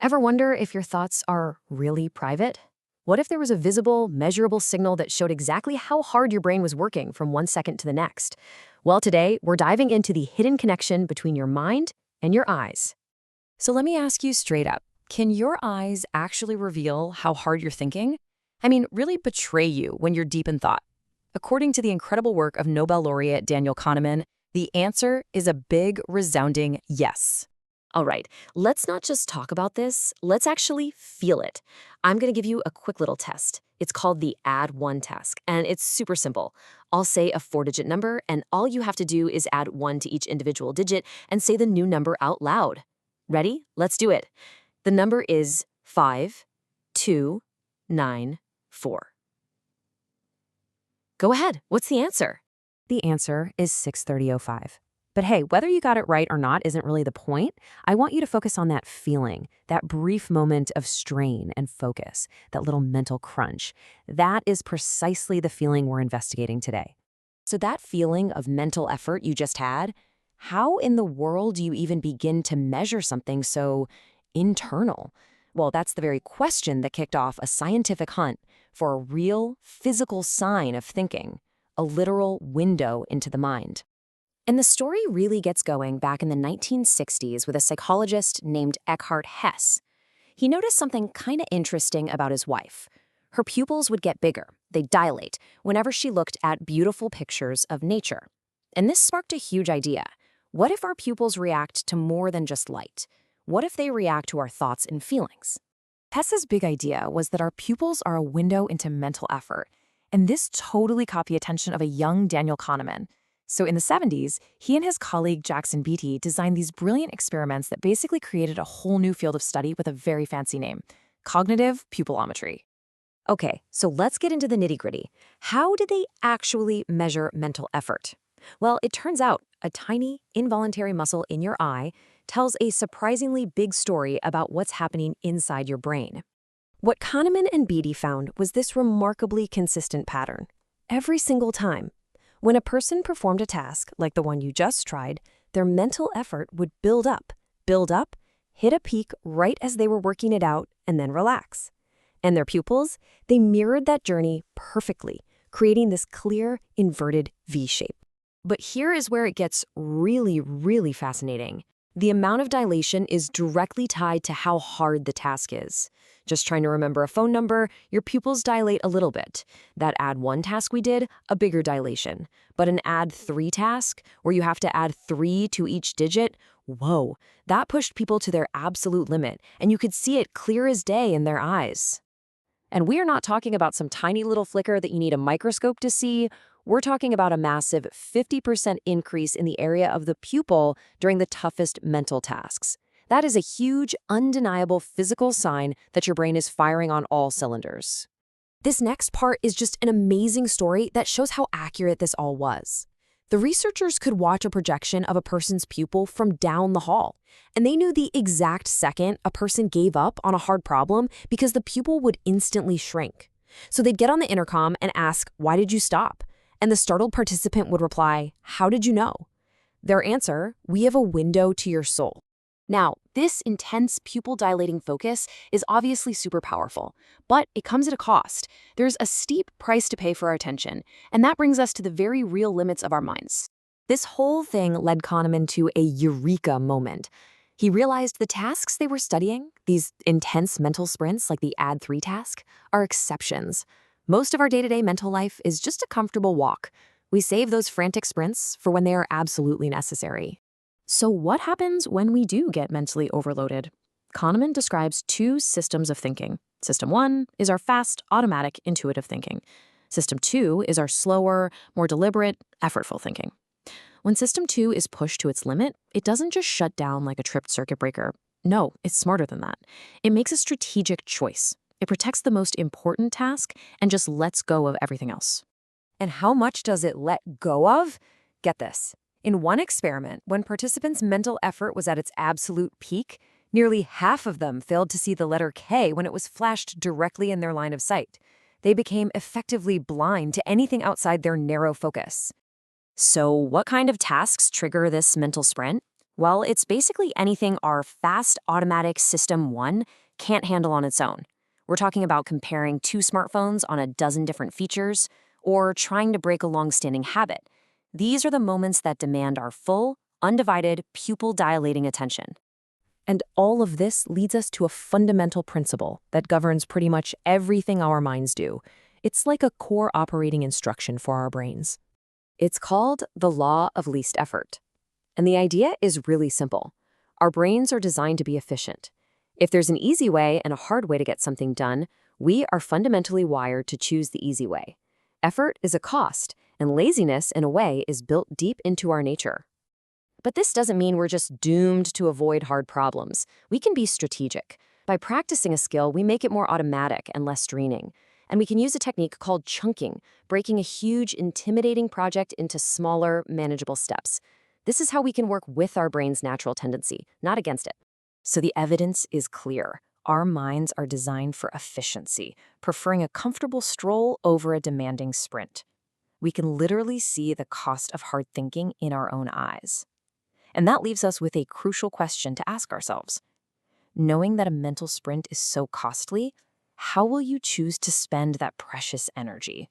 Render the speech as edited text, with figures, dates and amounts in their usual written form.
Ever wonder if your thoughts are really private? What if there was a visible, measurable signal that showed exactly how hard your brain was working from one second to the next? Well, today, we're diving into the hidden connection between your mind and your eyes. So let me ask you straight up, can your eyes actually reveal how hard you're thinking? I mean, really betray you when you're deep in thought? According to the incredible work of Nobel laureate Daniel Kahneman, the answer is a big, resounding yes. All right, let's not just talk about this, let's actually feel it. I'm going to give you a quick little test. It's called the Add One task, and it's super simple. I'll say a 4-digit number, and all you have to do is add 1 to each individual digit and say the new number out loud. Ready? Let's do it. The number is 5294. Go ahead, what's the answer? The answer is 6:30:05. But hey, whether you got it right or not isn't really the point. I want you to focus on that feeling, that brief moment of strain and focus, that little mental crunch. That is precisely the feeling we're investigating today. So that feeling of mental effort you just had, how in the world do you even begin to measure something so internal? Well, that's the very question that kicked off a scientific hunt for a real physical sign of thinking, a literal window into the mind. And the story really gets going back in the 1960s with a psychologist named Eckhart Hess. He noticed something kind of interesting about his wife. Her pupils would get bigger, they'd dilate, whenever she looked at beautiful pictures of nature. And this sparked a huge idea. What if our pupils react to more than just light? What if they react to our thoughts and feelings? Hess's big idea was that our pupils are a window into mental effort, and this totally caught the attention of a young Daniel Kahneman. So in the 70s, he and his colleague Jackson Beatty designed these brilliant experiments that basically created a whole new field of study with a very fancy name: cognitive pupillometry. Okay, so let's get into the nitty-gritty. How did they actually measure mental effort? Well, it turns out a tiny, involuntary muscle in your eye tells a surprisingly big story about what's happening inside your brain. What Kahneman and Beatty found was this remarkably consistent pattern. Every single time, when a person performed a task like the one you just tried, their mental effort would build up, hit a peak right as they were working it out, and then relax. And their pupils, they mirrored that journey perfectly, creating this clear, inverted V shape. But here is where it gets really, really fascinating. The amount of dilation is directly tied to how hard the task is. Just trying to remember a phone number, your pupils dilate a little bit. That add 1 task we did, a bigger dilation. But an add 3 task, where you have to add 3 to each digit, whoa, that pushed people to their absolute limit, and you could see it clear as day in their eyes. And we are not talking about some tiny little flicker that you need a microscope to see. We're talking about a massive 50% increase in the area of the pupil during the toughest mental tasks. That is a huge, undeniable physical sign that your brain is firing on all cylinders. This next part is just an amazing story that shows how accurate this all was. The researchers could watch a projection of a person's pupil from down the hall, and they knew the exact second a person gave up on a hard problem because the pupil would instantly shrink. So they'd get on the intercom and ask, "Why did you stop?" And the startled participant would reply, "How did you know?" Their answer, "We have a window to your soul." Now, this intense pupil dilating focus is obviously super powerful, but it comes at a cost. There's a steep price to pay for our attention, and that brings us to the very real limits of our minds. This whole thing led Kahneman to a eureka moment. He realized the tasks they were studying, these intense mental sprints like the add 3 task, are exceptions. Most of our day-to-day mental life is just a comfortable walk. We save those frantic sprints for when they are absolutely necessary. So what happens when we do get mentally overloaded? Kahneman describes 2 systems of thinking. System 1 is our fast, automatic, intuitive thinking. System 2 is our slower, more deliberate, effortful thinking. When System 2 is pushed to its limit, it doesn't just shut down like a tripped circuit breaker. No, it's smarter than that. It makes a strategic choice. It protects the most important task and just lets go of everything else. And how much does it let go of? Get this. In one experiment, when participants' mental effort was at its absolute peak, nearly half of them failed to see the letter K when it was flashed directly in their line of sight. They became effectively blind to anything outside their narrow focus. So what kind of tasks trigger this mental sprint? Well, it's basically anything our fast automatic System 1 can't handle on its own. We're talking about comparing two smartphones on a dozen different features, or trying to break a long-standing habit. These are the moments that demand our full, undivided, pupil-dilating attention. And all of this leads us to a fundamental principle that governs pretty much everything our minds do. It's like a core operating instruction for our brains. It's called the law of least effort. And the idea is really simple. Our brains are designed to be efficient. If there's an easy way and a hard way to get something done, we are fundamentally wired to choose the easy way. Effort is a cost, and laziness, in a way, is built deep into our nature. But this doesn't mean we're just doomed to avoid hard problems. We can be strategic. By practicing a skill, we make it more automatic and less draining. And we can use a technique called chunking, breaking a huge, intimidating project into smaller, manageable steps. This is how we can work with our brain's natural tendency, not against it. So the evidence is clear. Our minds are designed for efficiency, preferring a comfortable stroll over a demanding sprint. We can literally see the cost of hard thinking in our own eyes. And that leaves us with a crucial question to ask ourselves. Knowing that a mental sprint is so costly, how will you choose to spend that precious energy?